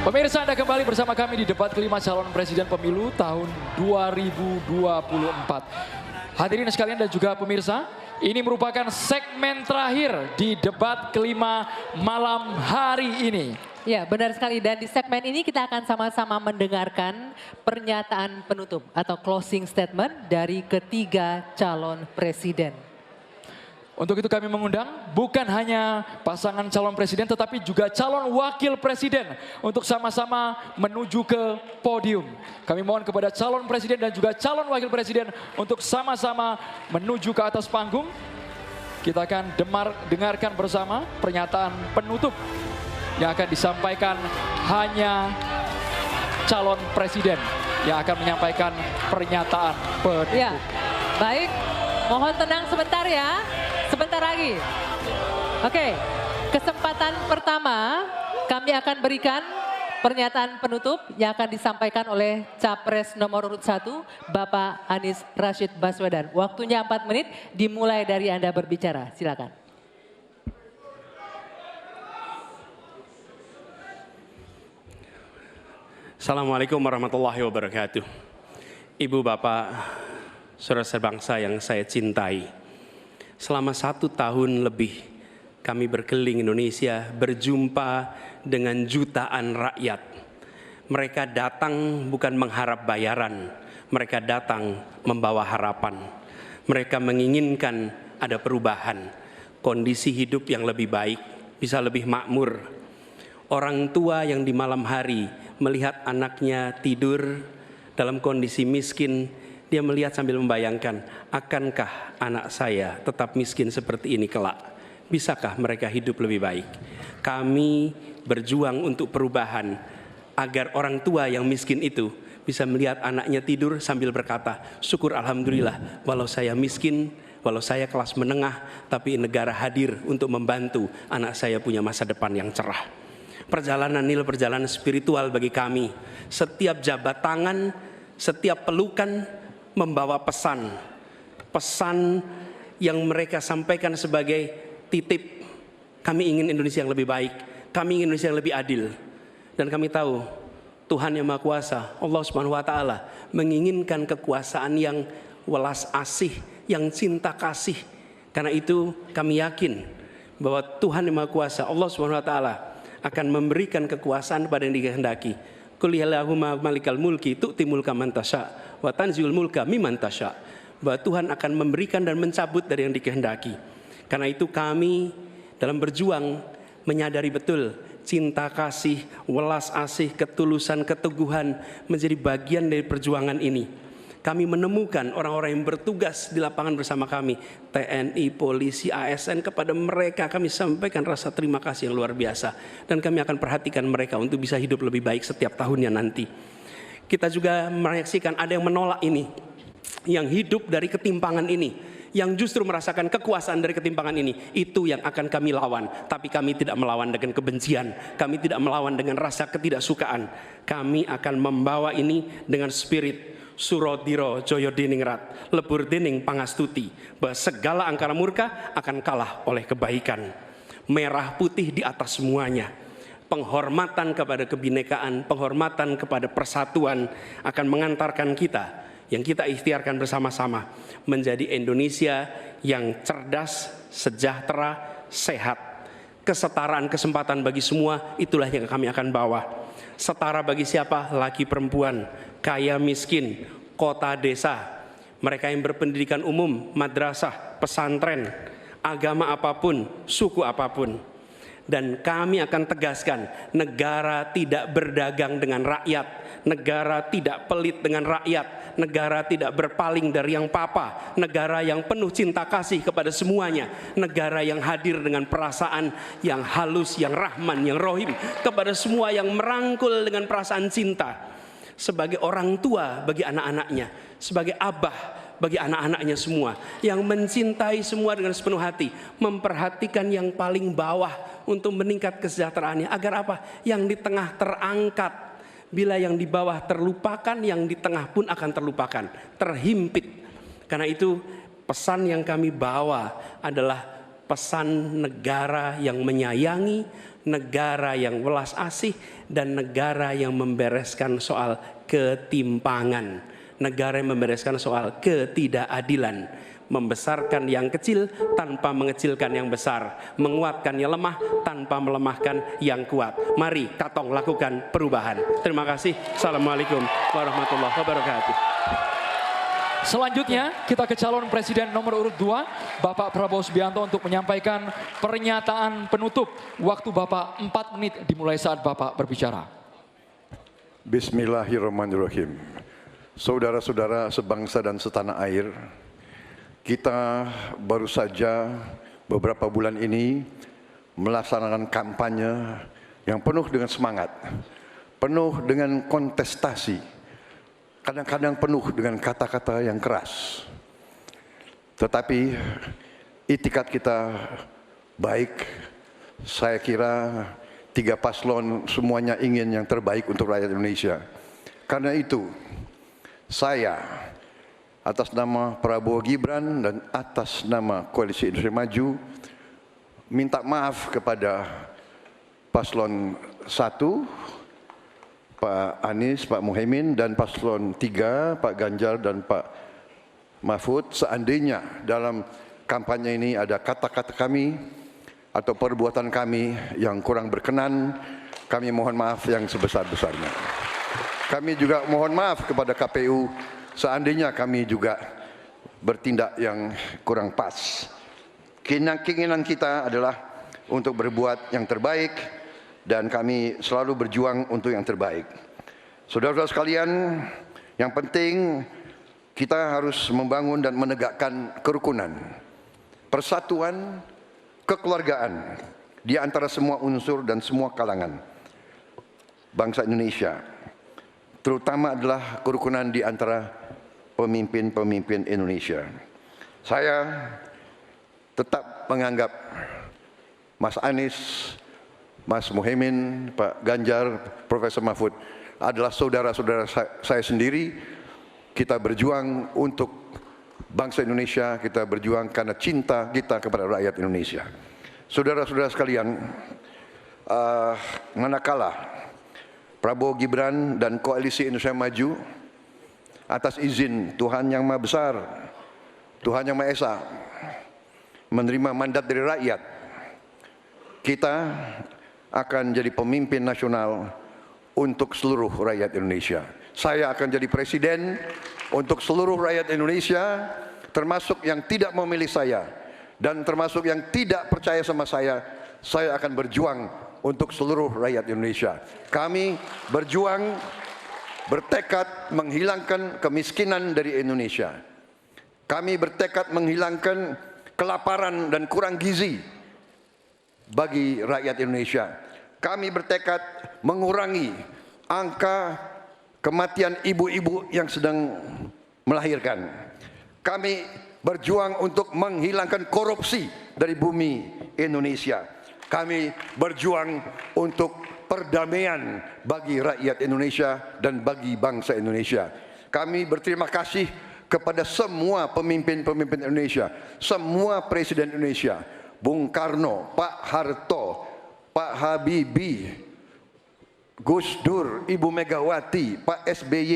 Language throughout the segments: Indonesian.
Pemirsa, Anda kembali bersama kami di debat kelima calon presiden pemilu tahun 2024. Hadirin sekalian dan juga pemirsa, ini merupakan segmen terakhir di debat kelima malam hari ini. Ya, benar sekali. Dan di segmen ini kita akan sama-sama mendengarkan pernyataan penutup atau closing statement dari ketiga calon presiden. Untuk itu kami mengundang bukan hanya pasangan calon presiden tetapi juga calon wakil presiden untuk sama-sama menuju ke podium. Kami mohon kepada calon presiden dan juga calon wakil presiden untuk sama-sama menuju ke atas panggung. Kita akan dengarkan bersama pernyataan penutup yang akan disampaikan hanya calon presiden yang akan menyampaikan pernyataan penutup. Ya, baik. Mohon tenang sebentar ya. Sebentar lagi. Oke, kesempatan pertama kami akan berikan pernyataan penutup yang akan disampaikan oleh Capres nomor urut 1, Bapak Anies Rashid Baswedan. Waktunya 4 menit, dimulai dari Anda berbicara. Silakan. Assalamualaikum warahmatullahi wabarakatuh. Ibu, Bapak, saudara sebangsa yang saya cintai. Selama 1 tahun lebih kami berkeliling Indonesia berjumpa dengan jutaan rakyat. Mereka datang bukan mengharap bayaran, mereka datang membawa harapan. Mereka menginginkan ada perubahan, kondisi hidup yang lebih baik, bisa lebih makmur. Orang tua yang di malam hari melihat anaknya tidur dalam kondisi miskin, dia melihat sambil membayangkan, akankah anak saya tetap miskin seperti ini kelak? Bisakah mereka hidup lebih baik? Kami berjuang untuk perubahan agar orang tua yang miskin itu bisa melihat anaknya tidur sambil berkata, syukur alhamdulillah walau saya miskin, walau saya kelas menengah, tapi negara hadir untuk membantu anak saya punya masa depan yang cerah. Perjalanan ini perjalanan spiritual bagi kami. Setiap jabat tangan, setiap pelukan membawa pesan yang mereka sampaikan sebagai titip. Kami ingin Indonesia yang lebih baik, kami ingin Indonesia yang lebih adil. Dan kami tahu Tuhan yang Maha Kuasa, Allah Subhanahu wa Ta'ala, menginginkan kekuasaan yang welas asih, yang cinta kasih. Karena itu kami yakin bahwa Tuhan yang Maha Kuasa, Allah Subhanahu wa Ta'ala, akan memberikan kekuasaan pada yang dikehendaki. Qul yallahumma malikal mulki tu'ti mulka man tasya wa tanziul mulka mimman tasya. Bahwa Tuhan akan memberikan dan mencabut dari yang dikehendaki. Karena itu kami dalam berjuang menyadari betul cinta kasih, welas asih, ketulusan, keteguhan menjadi bagian dari perjuangan ini. Kami menemukan orang-orang yang bertugas di lapangan bersama kami, TNI, polisi, ASN, kepada mereka kami sampaikan rasa terima kasih yang luar biasa. Dan kami akan perhatikan mereka untuk bisa hidup lebih baik setiap tahunnya nanti. Kita juga menyaksikan ada yang menolak ini, yang hidup dari ketimpangan ini, yang justru merasakan kekuasaan dari ketimpangan ini. Itu yang akan kami lawan. Tapi kami tidak melawan dengan kebencian, kami tidak melawan dengan rasa ketidaksukaan. Kami akan membawa ini dengan spirit Surodiro Joyo Diningrat, lebur dining pangastuti, bahwa segala angkara murka akan kalah oleh kebaikan. Merah putih di atas semuanya. Penghormatan kepada kebinekaan, penghormatan kepada persatuan akan mengantarkan kita, yang kita ikhtiarkan bersama-sama, menjadi Indonesia yang cerdas, sejahtera, sehat. Kesetaraan kesempatan bagi semua, itulah yang kami akan bawa. Setara bagi siapa? Laki perempuan, kaya miskin, kota desa, mereka yang berpendidikan umum, madrasah, pesantren, agama apapun, suku apapun. Dan kami akan tegaskan, negara tidak berdagang dengan rakyat, negara tidak pelit dengan rakyat, negara tidak berpaling dari yang papa, negara yang penuh cinta kasih kepada semuanya, negara yang hadir dengan perasaan yang halus, yang rahman, yang rohim kepada semua, yang merangkul dengan perasaan cinta. Sebagai orang tua bagi anak-anaknya, sebagai abah bagi anak-anaknya semua, yang mencintai semua dengan sepenuh hati, memperhatikan yang paling bawah untuk meningkat kesejahteraannya. Agar apa? Yang di tengah terangkat. Bila yang di bawah terlupakan, yang di tengah pun akan terlupakan, terhimpit. Karena itu pesan yang kami bawa adalah pesan negara yang menyayangi, negara yang welas asih, dan negara yang membereskan soal ketimpangan, negara yang membereskan soal ketidakadilan, membesarkan yang kecil tanpa mengecilkan yang besar, menguatkan yang lemah tanpa melemahkan yang kuat. Mari Katong lakukan perubahan. Terima kasih. Assalamualaikum warahmatullahi wabarakatuh. Selanjutnya kita ke calon presiden nomor urut 2, Bapak Prabowo Subianto untuk menyampaikan pernyataan penutup. Waktu Bapak 4 menit dimulai saat Bapak berbicara. Bismillahirrahmanirrahim. Saudara-saudara sebangsa dan setanah air, kita baru saja beberapa bulan ini melaksanakan kampanye yang penuh dengan semangat, penuh dengan kontestasi, kadang-kadang penuh dengan kata-kata yang keras. Tetapi itikat kita baik. Saya kira 3 paslon semuanya ingin yang terbaik untuk rakyat Indonesia. Karena itu saya atas nama Prabowo Gibran dan atas nama Koalisi Indonesia Maju minta maaf kepada paslon 1 Pak Anies, Pak Muhaimin, dan paslon 3 Pak Ganjar dan Pak Mahfud. Seandainya dalam kampanye ini ada kata-kata kami atau perbuatan kami yang kurang berkenan, kami mohon maaf yang sebesar-besarnya. Kami juga mohon maaf kepada KPU seandainya kami juga bertindak yang kurang pas. Keinginan kita adalah untuk berbuat yang terbaik dan kami selalu berjuang untuk yang terbaik. Saudara-saudara sekalian, yang penting kita harus membangun dan menegakkan kerukunan, persatuan, kekeluargaan di antara semua unsur dan semua kalangan bangsa Indonesia. Terutama adalah kerukunan di antara pemimpin-pemimpin Indonesia. Saya tetap menganggap Mas Anies, Mas Muhaimin, Pak Ganjar, Profesor Mahfud adalah saudara-saudara saya sendiri. Kita berjuang untuk bangsa Indonesia, kita berjuang karena cinta kita kepada rakyat Indonesia. Saudara-saudara sekalian, manakala Prabowo Gibran dan Koalisi Indonesia Maju atas izin Tuhan Yang Maha Besar, Tuhan Yang Maha Esa, menerima mandat dari rakyat, kita akan jadi pemimpin nasional untuk seluruh rakyat Indonesia. Saya akan jadi presiden untuk seluruh rakyat Indonesia, termasuk yang tidak memilih saya dan termasuk yang tidak percaya sama saya akan berjuang untuk seluruh rakyat Indonesia. Kami berjuang, bertekad menghilangkan kemiskinan dari Indonesia. Kami bertekad menghilangkan kelaparan dan kurang gizi bagi rakyat Indonesia. Kami bertekad mengurangi angka kematian ibu-ibu yang sedang melahirkan. Kami berjuang untuk menghilangkan korupsi dari bumi Indonesia. Kami berjuang untuk perdamaian bagi rakyat Indonesia dan bagi bangsa Indonesia. Kami berterima kasih kepada semua pemimpin-pemimpin Indonesia, semua presiden Indonesia, Bung Karno, Pak Harto, Pak Habibie, Gus Dur, Ibu Megawati, Pak SBY,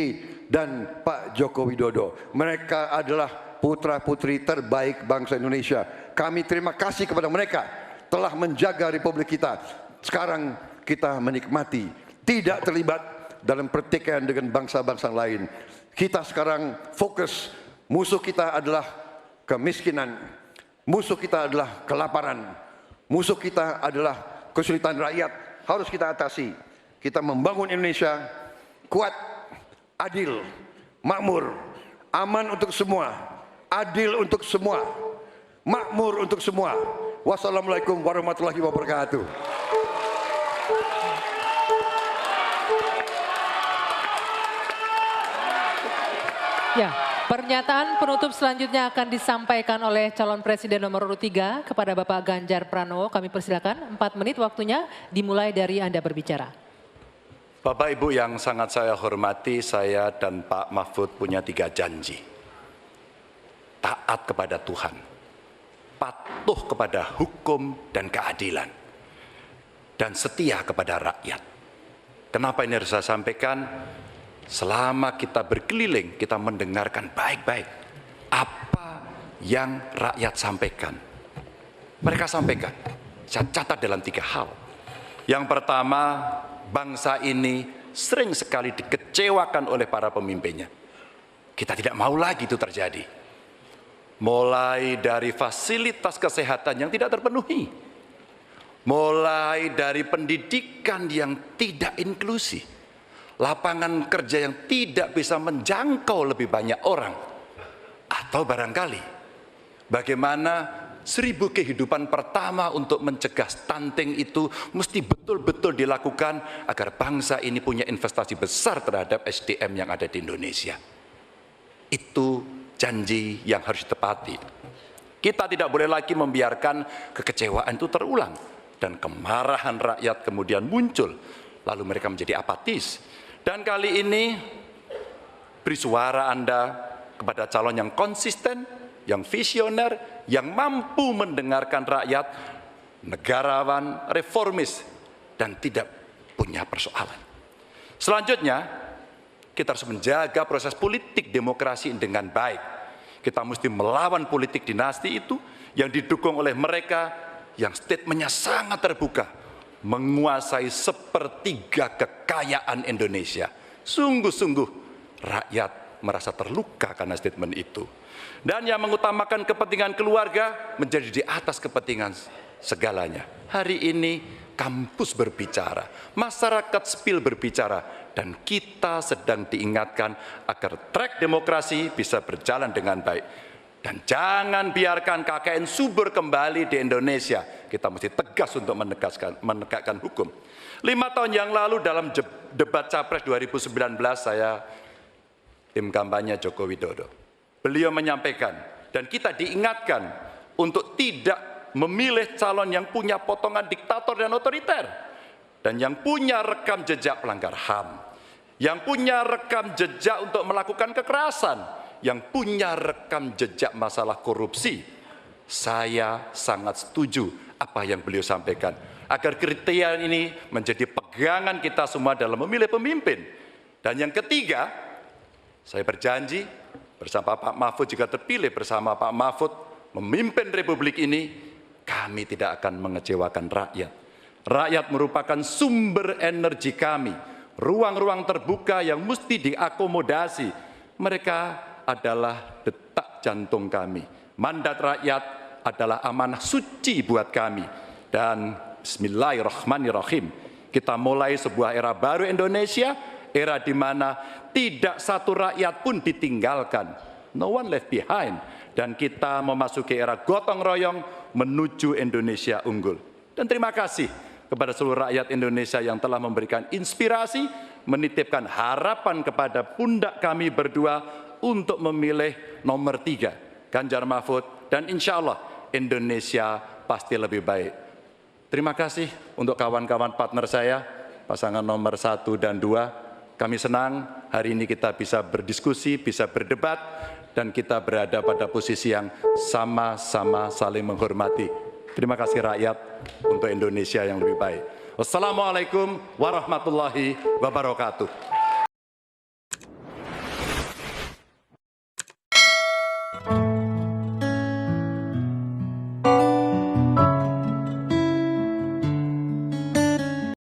dan Pak Joko Widodo. Mereka adalah putra-putri terbaik bangsa Indonesia. Kami terima kasih kepada mereka telah menjaga republik kita. Sekarang kita menikmati, tidak terlibat dalam pertikaian dengan bangsa-bangsa lain. Kita sekarang fokus, musuh kita adalah kemiskinan, musuh kita adalah kelaparan, musuh kita adalah kesulitan rakyat. Harus kita atasi. Kita membangun Indonesia kuat, adil, makmur, aman untuk semua, adil untuk semua, makmur untuk semua. Wassalamualaikum warahmatullahi wabarakatuh. Ya, pernyataan penutup selanjutnya akan disampaikan oleh calon presiden nomor urut 3 kepada Bapak Ganjar Pranowo. Kami persilakan 4 menit waktunya dimulai dari Anda berbicara. Bapak Ibu yang sangat saya hormati, saya dan Pak Mahfud punya 3 janji. Taat kepada Tuhan, patuh kepada hukum dan keadilan. dan setia kepada rakyat. Kenapa ini harus saya sampaikan? Selama kita berkeliling, kita mendengarkan baik-baik apa yang rakyat sampaikan. Mereka sampaikan, saya catat dalam 3 hal. Yang pertama, bangsa ini sering sekali dikecewakan oleh para pemimpinnya. Kita tidak mau lagi itu terjadi. Mulai dari fasilitas kesehatan yang tidak terpenuhi, mulai dari pendidikan yang tidak inklusif, lapangan kerja yang tidak bisa menjangkau lebih banyak orang, atau barangkali bagaimana 1000 kehidupan pertama untuk mencegah stunting itu mesti betul-betul dilakukan agar bangsa ini punya investasi besar terhadap SDM yang ada di Indonesia. Itu janji yang harus ditepati. Kita tidak boleh lagi membiarkan kekecewaan itu terulang dan kemarahan rakyat kemudian muncul, lalu mereka menjadi apatis. Dan kali ini beri suara Anda kepada calon yang konsisten, yang visioner, yang mampu mendengarkan rakyat, negarawan, reformis, dan tidak punya persoalan. Selanjutnya, kita harus menjaga proses politik demokrasi dengan baik. Kita mesti melawan politik dinasti itu yang didukung oleh mereka yang statementnya sangat terbuka, menguasai 1/3 kekayaan Indonesia. Sungguh-sungguh rakyat merasa terluka karena statement itu. Dan yang mengutamakan kepentingan keluarga menjadi di atas kepentingan segalanya. Hari ini kampus berbicara, masyarakat sipil berbicara, dan kita sedang diingatkan agar trek demokrasi bisa berjalan dengan baik. Dan jangan biarkan KKN subur kembali di Indonesia. Kita mesti tegas untuk menegakkan hukum. 5 tahun yang lalu dalam debat Capres 2019 saya tim kampanye Joko Widodo. Beliau menyampaikan dan kita diingatkan untuk tidak memilih calon yang punya potongan diktator dan otoriter. Dan yang punya rekam jejak pelanggar HAM. Yang punya rekam jejak untuk melakukan kekerasan. Yang punya rekam jejak masalah korupsi. Saya sangat setuju apa yang beliau sampaikan. Agar kriteria ini menjadi pegangan kita semua dalam memilih pemimpin. Dan yang ketiga, saya berjanji bersama Pak Mahfud jika terpilih bersama Pak Mahfud memimpin Republik ini, kami tidak akan mengecewakan rakyat. Rakyat merupakan sumber energi kami. Ruang-ruang terbuka yang mesti diakomodasi. Mereka adalah detak jantung kami. Mandat rakyat adalah amanah suci buat kami. Dan bismillahirrahmanirrahim, kita mulai sebuah era baru Indonesia, era di mana tidak satu rakyat pun ditinggalkan. No one left behind. Dan kita memasuki era gotong royong menuju Indonesia unggul. Dan terima kasih kepada seluruh rakyat Indonesia yang telah memberikan inspirasi, menitipkan harapan kepada pundak kami berdua untuk memilih nomor 3, Ganjar Mahfud, dan insya Allah Indonesia pasti lebih baik. Terima kasih untuk kawan-kawan partner saya, pasangan nomor 1 dan 2. Kami senang hari ini kita bisa berdiskusi, bisa berdebat, dan kita berada pada posisi yang sama-sama saling menghormati. Terima kasih rakyat untuk Indonesia yang lebih baik. Wassalamualaikum warahmatullahi wabarakatuh.